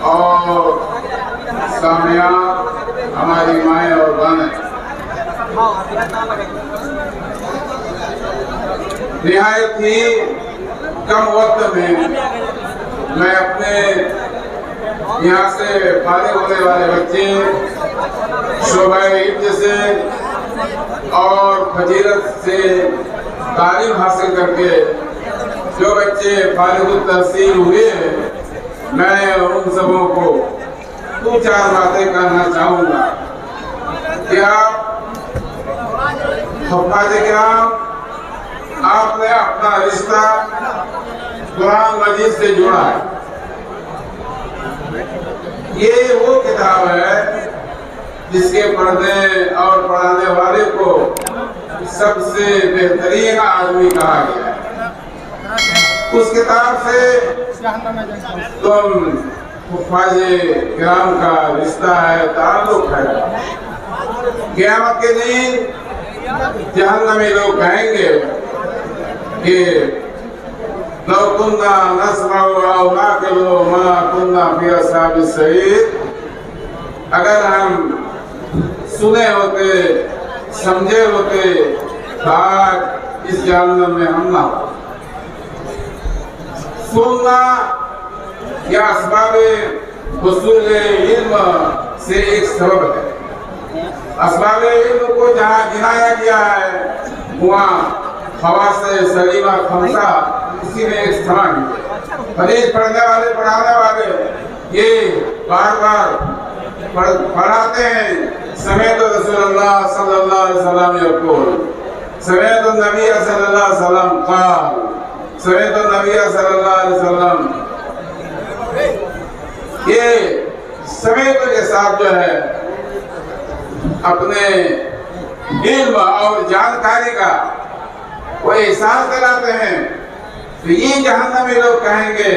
और सामिया, हमारी माएँ और बहनें, निहायत ही कम वक्त में मैं अपने यहाँ से फारिग होने वाले बच्चे शोबाए हिफ्ज़ से और फजीलत से तालीम हासिल करके जो बच्चे फारिग तहसील हुए, मैं उन सबों को 2-4 बातें करना चाहूँगा कि आपने अपना रिश्ता कुरान मजीद से जोड़ा है। ये वो किताब है जिसके पढ़ने और पढ़ाने वाले को सबसे बेहतरीन आदमी कहा गया है। उस किताब से तुम हुफ़ाज़े किराम का रिश्ता है, ताल्लुक है। क़यामत के दिन जहन्नमी लोग कहेंगे कि लौ कुन्ना नस्मअ औ नाक़िलु मा कुन्ना फ़ी अस्हाबिस सईर, अगर हम सुने होते, समझे होते, आज इस जहन्नम में हम ना हो। सुनना या असबाबे हुसूल इल्म से एक सबब है। असबाबे इल्म को जहाँ गिनाया गया है वहाँ हवासे सलीमा खमसा, इसी में एक स्थान है। हदीस पढ़ने वाले, पढ़ाने वाले ये बार बार पढ़ाते हैं, समेत रसूलुल्लाह सल्लल्लाहु अलैहि वसल्लम यक़ूल, समेत नबी सल्लल्लाहु अलैहि वसल्लम क़ाल, समेत नबी सल्लल्लाहु अलैहि वसल्लम। ये समेत के साथ जो है अपने इल्म और जानकारी का वो एहसास दिलाते हैं। तो ये जहन्नमी लोग कहेंगे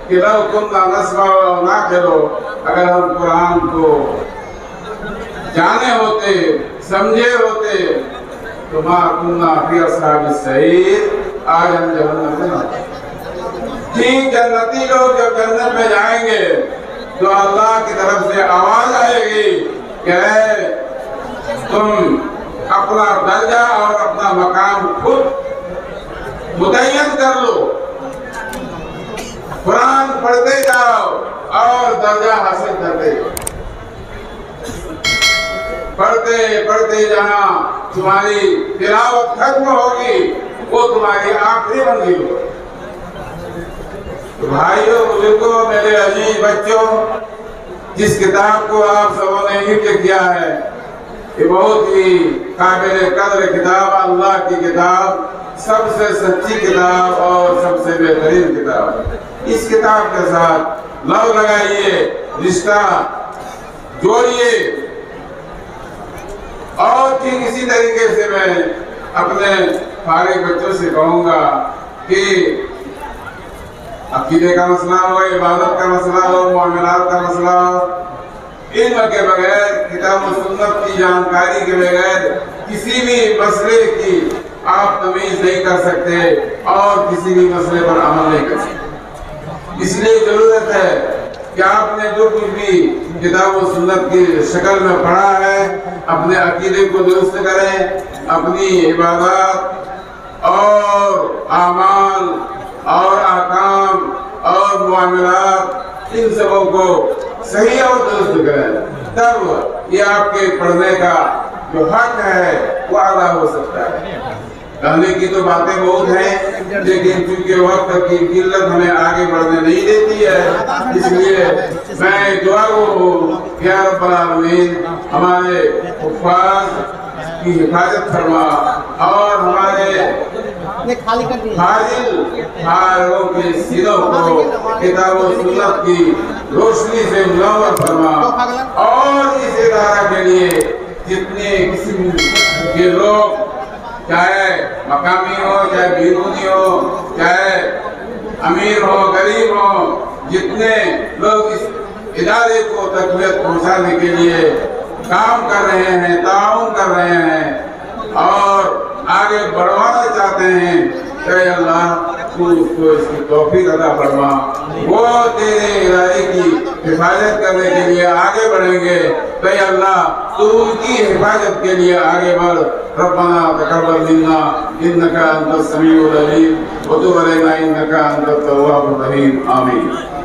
कि लौ कुन्ना नस्मअ औ नाक़िलु, अगर हम कुरान को जाने होते, समझे होते, तो मा कुन्ना फ़ी अस्हाबिस सईर, आज हम जहन्नम में ना। ठीक जन्नती लोग जब जन्नत में जाएंगे तो अल्लाह की तरफ से आवाज आएगी कि तुम अपना दर्जा और अपना मकाम खुद मुतय्यन कर लो, कुरान पढ़ते जाओ और दर्जा हासिल करते जाओ। पढ़ते पढ़ते जहाँ तुम्हारी तिलावत खत्म होगी वो तुम्हारी आखिरी मंजिल होगी। तो भाइयों, बुजुर्गों, मेरे अजीज बच्चों, जिस किताब को आप सबों ने हिफ्ज़ किया है, ये बहुत ही काबिल कदर किताब, अल्लाह की किताब, सबसे सच्ची किताब और सबसे बेहतरीन किताब। इस किताब के साथ लव लगाइए, रिश्ता जोड़िए। और ठीक इसी तरीके से मैं अपने फारिग बच्चों से कहूँगा कि अकीदे का मसला हो, इबादत का मसला हो, मुआमलात का मसला हो, इल्म के बगैर, किताब और सुन्नत की जानकारी के बगैर किसी भी मसले की आप तमीज़ नहीं कर सकते और किसी भी मसले पर अमल नहीं कर सकते। इसलिए जरूरत है कि आपने जो कुछ भी किताब और सुन्नत की शक्ल में पढ़ा है, अपने अकीदे को दुरुस्त करें, अपनी इबादत और आमाल और आकाम और मुआमलात, इन सबों को सही और दुरुस्त करें, तब ये आपके पढ़ने का जो हक है वो अदा हो सकता है। कहने की तो बातें बहुत हैं, लेकिन चूंकि वक्त की किल्लत हमें आगे बढ़ने नहीं देती है, इसलिए मैं दुआ को या रब्बुल आलमीन हमारे हुफ़ाज़ की हिफाजत फरमा और हमारे फाजिलों के सीनों को किताब और सुन्नत की रोशनी से मुनव्वर फरमा। और इस इदारा के लिए जितने किस्म के लोग, चाहे मकामी हो, चाहे बीरूनी हो, चाहे अमीर हो, गरीब हो, जितने लोग इस इदारे को तक़वियत पहुँचाने के लिए काम कर रहे हैं, ताउन कर रहे हैं और आगे बढ़वाना चाहते हैं, अल्लाह तू उसको इसकी तौफीक अता फरमा। वो तेरे इदारे की हिफाजत करने के लिए आगे बढ़ेंगे, तो अल्लाह तू उनकी हिफाजत के लिए आगे बढ़। रब्बना तक़ब्बल मिन्ना इन्नका अंतस समीउल अलीम व तुब अलैना इन्नका अंतत तव्वाबुर रहीम। आमीन।